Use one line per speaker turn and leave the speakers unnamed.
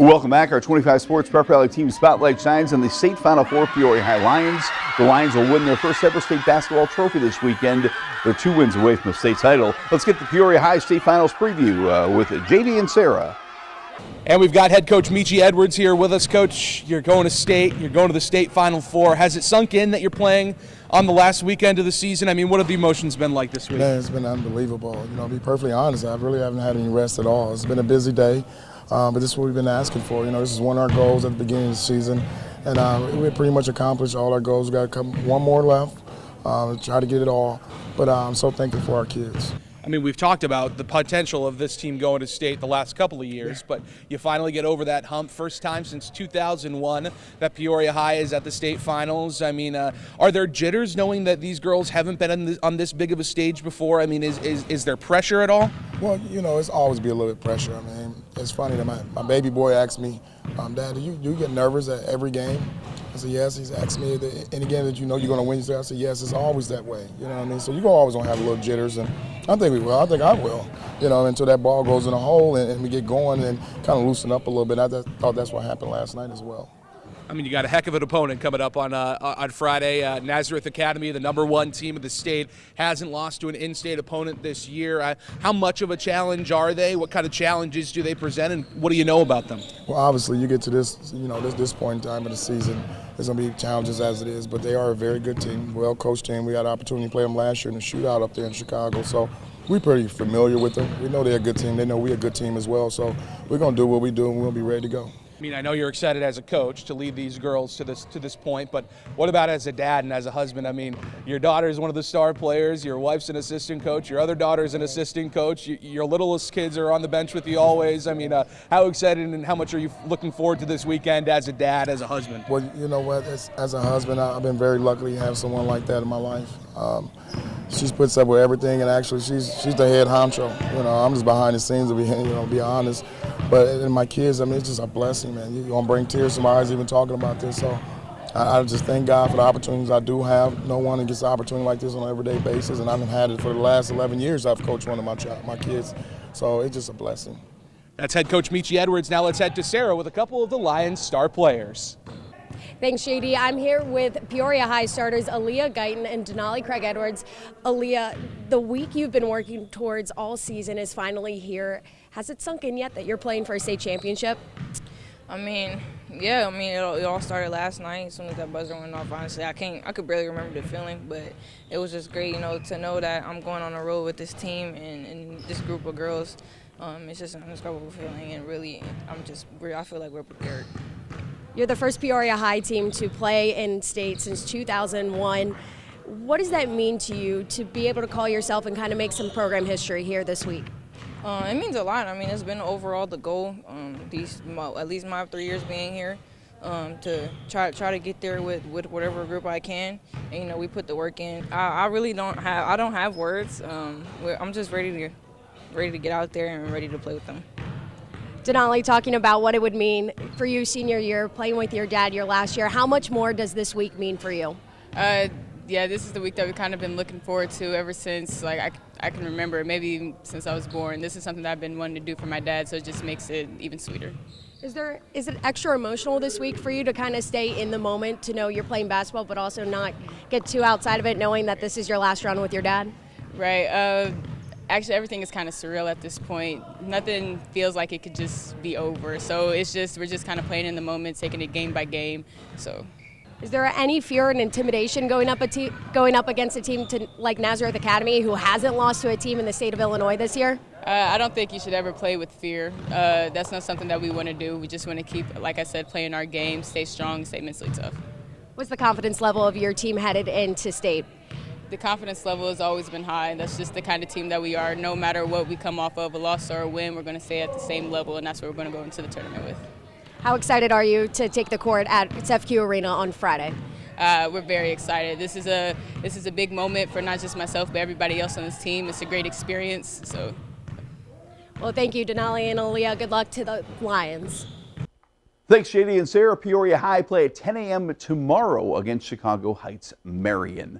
Welcome back. Our 25 Sports Prep Rally Team Spotlight shines on the state Final Four Peoria High Lions. The Lions will win their first ever state basketball trophy this weekend. They're 2 wins away from the state title. Let's get the Peoria High State Finals preview with JD and Sarah.
And we've got head coach Michi Edwards here with us. Coach, you're going to state. You're going to the state Final Four. Has it sunk in that you're playing on the last weekend of the season? I mean, what have the emotions been like this week?
Man, it's been unbelievable. To be perfectly honest, I really haven't had any rest at all. It's been a busy day. But this is what we've been asking for. This is one of our goals at the beginning of the season, and we pretty much accomplished all our goals. We've got one more left, try to get it all. But I'm so thankful for our kids.
I mean, we've talked about the potential of this team going to state the last couple of years, but you finally get over that hump. First time since 2001 that Peoria High is at the state finals. I mean, are there jitters knowing that these girls haven't been on this big of a stage before? I mean, is there pressure at all?
Well, it's always be a little bit pressure. I mean, it's funny that my baby boy asked me, Dad, do you get nervous at every game? I said, yes. He's asked me any game that you're going to win. I said, yes, it's always that way. You know what I mean? So you're always going to have a little jitters, and I think we will. I think I will, until that ball goes in a hole and we get going and kind of loosen up a little bit. I thought that's what happened last night as well.
I mean, you got a heck of an opponent coming up on Friday. Nazareth Academy, the #1 team of the state, hasn't lost to an in-state opponent this year. How much of a challenge are they? What kind of challenges do they present, and what do you know about them?
Well, obviously, you get to this point in time of the season, there's going to be challenges as it is, but they are a very good team, well-coached team. We had an opportunity to play them last year in the shootout up there in Chicago, so we're pretty familiar with them. We know they're a good team. They know we're a good team as well, so we're going to do what we do, and we'll be ready to go.
I mean, I know you're excited as a coach to lead these girls to this point, but what about as a dad and as a husband? I mean, your daughter is one of the star players, your wife's an assistant coach, your other daughter is an assistant coach, your littlest kids are on the bench with you always. I mean, how excited and how much are you looking forward to this weekend as a dad, as a husband?
Well, you know what, as a husband, I've been very lucky to have someone like that in my life. She's puts up with everything, and actually she's the head honcho. I'm just behind the scenes, to be honest. But in my kids, I mean, it's just a blessing, man. You're going to bring tears to my eyes even talking about this. So I just thank God for the opportunities I do have. No one gets an opportunity like this on an everyday basis, and I've had it for the last 11 years. I've coached one of my kids. So it's just a blessing.
That's head coach Michi Edwards. Now let's head to Sarah with a couple of the Lions star players.
Thanks, JD. I'm here with Peoria High starters Aaliyah Guyton and Denali Craig Edwards. Aaliyah, the week you've been working towards all season is finally here. Has it sunk in yet that you're playing for a state championship?
I mean, yeah. I mean, it all started last night. As soon as that buzzer went off, honestly, I could barely remember the feeling, but it was just great, to know that I'm going on a road with this team and this group of girls. It's just an indescribable feeling, and really, I feel like we're prepared.
You're the first Peoria High team to play in state since 2001. What does that mean to you to be able to call yourself and kind of make some program history here this week?
It means a lot. I mean, it's been overall the goal, at least my 3 years being here, to try to get there with whatever group I can. And, we put the work in. I really don't have words. I'm just ready to get out there and ready to play with them.
Denali, talking about what it would mean for you senior year, playing with your dad your last year, how much more does this week mean for you?
Yeah, this is the week that we've kind of been looking forward to ever since I can remember, maybe even since I was born. This is something that I've been wanting to do for my dad, so it just makes it even sweeter.
Is it extra emotional this week for you to kind of stay in the moment, to know you're playing basketball but also not get too outside of it, knowing that this is your last run with your dad?
Right. Actually, everything is kind of surreal at this point. Nothing feels like it could just be over. So we're just kind of playing in the moment, taking it game by game. So,
is there any fear and intimidation going up against a team like Nazareth Academy, who hasn't lost to a team in the state of Illinois this year?
I don't think you should ever play with fear. That's not something that we want to do. We just want to keep, like I said, playing our game, stay strong, stay mentally tough.
What's the confidence level of your team headed into state?
The confidence level has always been high. That's just the kind of team that we are. No matter what we come off of, a loss or a win, we're going to stay at the same level, and that's what we're going to go into the tournament with.
How excited are you to take the court at FQ Arena on Friday?
We're very excited. This is a big moment for not just myself, but everybody else on this team. It's a great experience. So,
well, thank you, Denali and Aaliyah. Good luck to the Lions.
Thanks, JD and Sarah. Peoria High play at 10 a.m. tomorrow against Chicago Heights Marion.